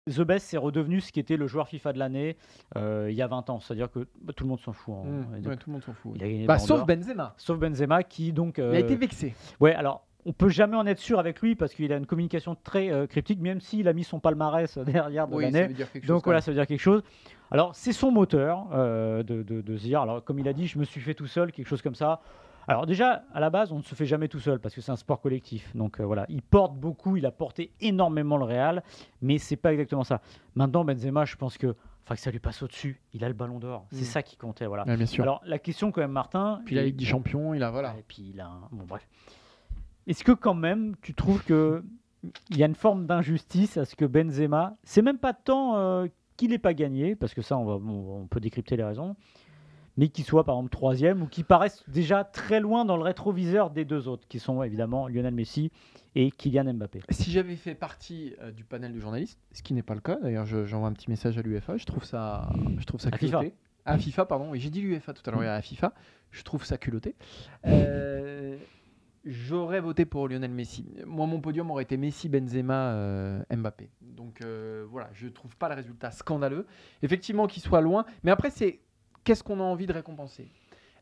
The Best, c'est redevenu ce qui était le joueur FIFA de l'année il y a 20 ans. C'est-à-dire que tout le monde s'en fout. Et donc, tout le monde s'en fout. il a gagné le Ballon Sauf d'Or. Benzema. Sauf Benzema qui donc... Il a été vexé. Ouais, alors on peut jamais en être sûr avec lui parce qu'il a une communication très cryptique, même s'il a mis son palmarès derrière de l'année. Ça veut dire quelque chose. Donc voilà, ça veut dire quelque chose. Alors c'est son moteur de se dire, alors comme il a dit, je me suis fait tout seul, quelque chose comme ça. Alors déjà, à la base, on ne se fait jamais tout seul parce que c'est un sport collectif. Donc voilà, il porte beaucoup, il a porté énormément le Real, mais c'est pas exactement ça. Maintenant, Benzema, je pense que ça lui passe au-dessus. Il a le Ballon d'Or, c'est ça qui comptait. Voilà. Ouais, bien sûr. Alors la question quand même, Martin. Puis la Ligue des Champions, il a voilà. Et puis il a bon bref. Est-ce que quand même, tu trouves que il y a une forme d'injustice à ce que Benzema, c'est même pas tant qu'il n'ait pas gagné, parce que ça, on peut décrypter les raisons, mais qu'il soit par exemple troisième ou qu'il paraisse déjà très loin dans le rétroviseur des deux autres, qui sont évidemment Lionel Messi et Kylian Mbappé. Si j'avais fait partie du panel de journalistes, ce qui n'est pas le cas, d'ailleurs j'envoie un petit message à l'UEFA, je trouve ça À culotté. À FIFA, pardon, oui, j'ai dit l'UEFA tout à l'heure, à FIFA, je trouve ça culotté. J'aurais voté pour Lionel Messi. Moi, mon podium aurait été Messi, Benzema, Mbappé. Donc voilà, je ne trouve pas le résultat scandaleux. Effectivement, qu'il soit loin, mais après, c'est qu'est-ce qu'on a envie de récompenser ?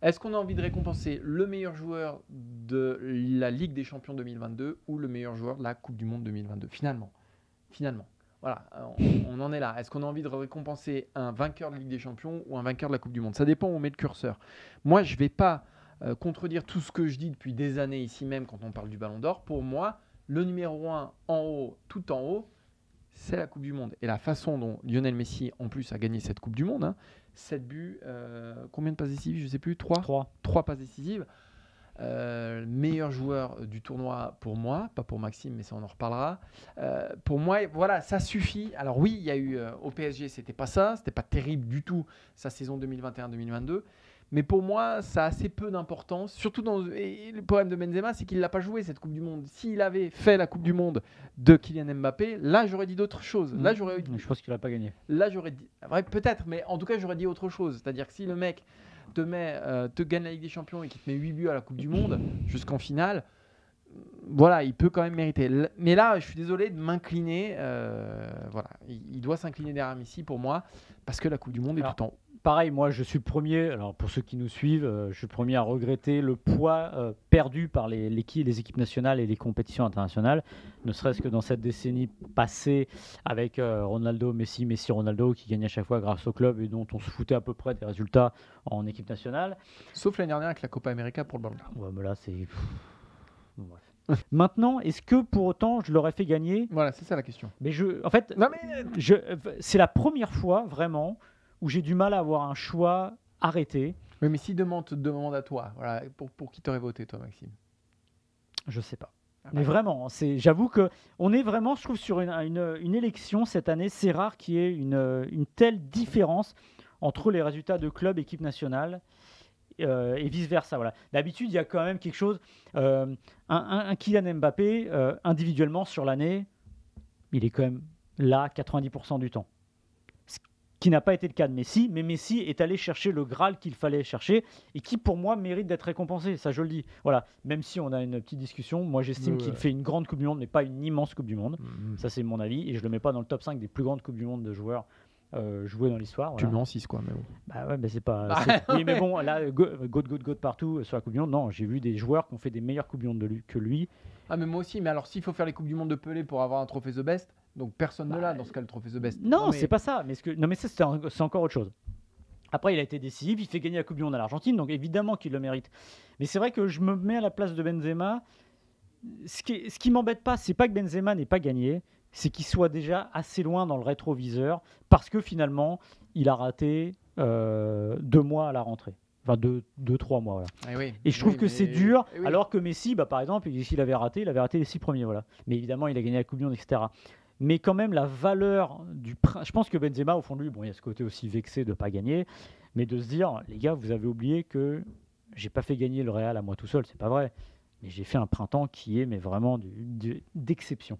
Est-ce qu'on a envie de récompenser le meilleur joueur de la Ligue des Champions 2022 ou le meilleur joueur de la Coupe du Monde 2022 ? Finalement. Voilà, on en est là. Est-ce qu'on a envie de récompenser un vainqueur de Ligue des Champions ou un vainqueur de la Coupe du Monde ? Ça dépend où on met le curseur. Moi, je ne vais pas contredire tout ce que je dis depuis des années ici même quand on parle du Ballon d'Or. Pour moi, le numéro 1 en haut, tout en haut, c'est la Coupe du Monde. Et la façon dont Lionel Messi, en plus, a gagné cette Coupe du Monde, 7 buts, combien de passes décisives ? Je ne sais plus, 3 passes décisives. Meilleur joueur du tournoi pour moi, pas pour Maxime, mais ça on en reparlera. Pour moi, voilà, ça suffit. Alors oui, il y a eu au PSG, c'était pas terrible du tout sa saison 2021-2022. Mais pour moi, ça a assez peu d'importance. Surtout et le problème de Benzema, c'est qu'il l'a pas joué cette Coupe du Monde. S'il avait fait la Coupe du Monde de Kylian Mbappé, là j'aurais dit d'autres choses. Là je pense qu'il a pas gagné. Là j'aurais dit, ouais, peut-être, mais en tout cas j'aurais dit autre chose. C'est-à-dire que si le mec te gagne la Ligue des Champions et qu'il te met 8 buts à la Coupe du Monde jusqu'en finale, voilà, il peut quand même mériter. Mais là, je suis désolé de m'incliner. Voilà, il doit s'incliner derrière Messi pour moi parce que la Coupe du Monde est tout en haut. Pareil, moi je suis le premier, alors pour ceux qui nous suivent, je suis le premier à regretter le poids perdu par les équipes nationales et les compétitions internationales, ne serait-ce que dans cette décennie passée avec Ronaldo, Messi, Ronaldo, qui gagnait à chaque fois grâce au club et dont on se foutait à peu près des résultats en équipe nationale. Sauf l'année dernière avec la Copa América pour le Ballon d'Or. Ouais, mais là c'est... Bon, bref. Maintenant, est-ce que pour autant je l'aurais fait gagner ? Voilà, c'est ça la question. Mais c'est la première fois vraiment où j'ai du mal à avoir un choix arrêté. Oui, mais si te demande à toi, voilà, pour qui t'aurais voté, toi, Maxime ? Je sais pas. Mais vraiment, j'avoue qu'on est vraiment, je trouve, sur une élection cette année. C'est rare qu'il y ait une telle différence entre les résultats de club, équipe nationale et vice-versa. Voilà. D'habitude, il y a quand même quelque chose. Un Kylian Mbappé, individuellement sur l'année, il est quand même là 90% du temps. Qui n'a pas été le cas de Messi, mais Messi est allé chercher le Graal qu'il fallait chercher et qui, pour moi, mérite d'être récompensé. Ça, je le dis. Voilà. Même si on a une petite discussion, moi, j'estime qu'il fait une grande Coupe du Monde, mais pas une immense Coupe du Monde. Ça, c'est mon avis. Et je ne le mets pas dans le top 5 des plus grandes Coupes du Monde de joueurs joués dans l'histoire. Voilà. Tu le mets en 6, quoi. Mais bon. Bah ouais, mais c'est pas... Oui, mais bon, là, go partout sur la Coupe du Monde. Non, j'ai vu des joueurs qui ont fait des meilleures Coupes du Monde que lui. Ah, mais moi aussi. Mais alors, s'il faut faire les Coupes du Monde de Pelé pour avoir un trophée The Best... Donc personne ne l'a dans ce cas le trophée The Best. Non, c'est pas ça. Mais ça, c'est encore autre chose. Après, il a été décisif, il fait gagner la Coupe du Monde à l'Argentine, donc évidemment qu'il le mérite. Mais c'est vrai que je me mets à la place de Benzema. Ce qui m'embête pas, c'est pas que Benzema n'ait pas gagné, c'est qu'il soit déjà assez loin dans le rétroviseur, parce que finalement, il a raté 2 mois à la rentrée. Enfin, 2-3 mois. Voilà. Et je trouve que c'est dur, alors que Messi, par exemple, s'il avait raté, il avait raté les 6 premiers. Voilà. Mais évidemment, il a gagné la Coupe du Monde, etc. Mais quand même, la valeur je pense que Benzema, au fond de lui, il y a ce côté aussi vexé de ne pas gagner, mais de se dire, les gars, vous avez oublié que j'ai pas fait gagner le Real à moi tout seul, c'est pas vrai. Mais j'ai fait un printemps qui est vraiment d'exception.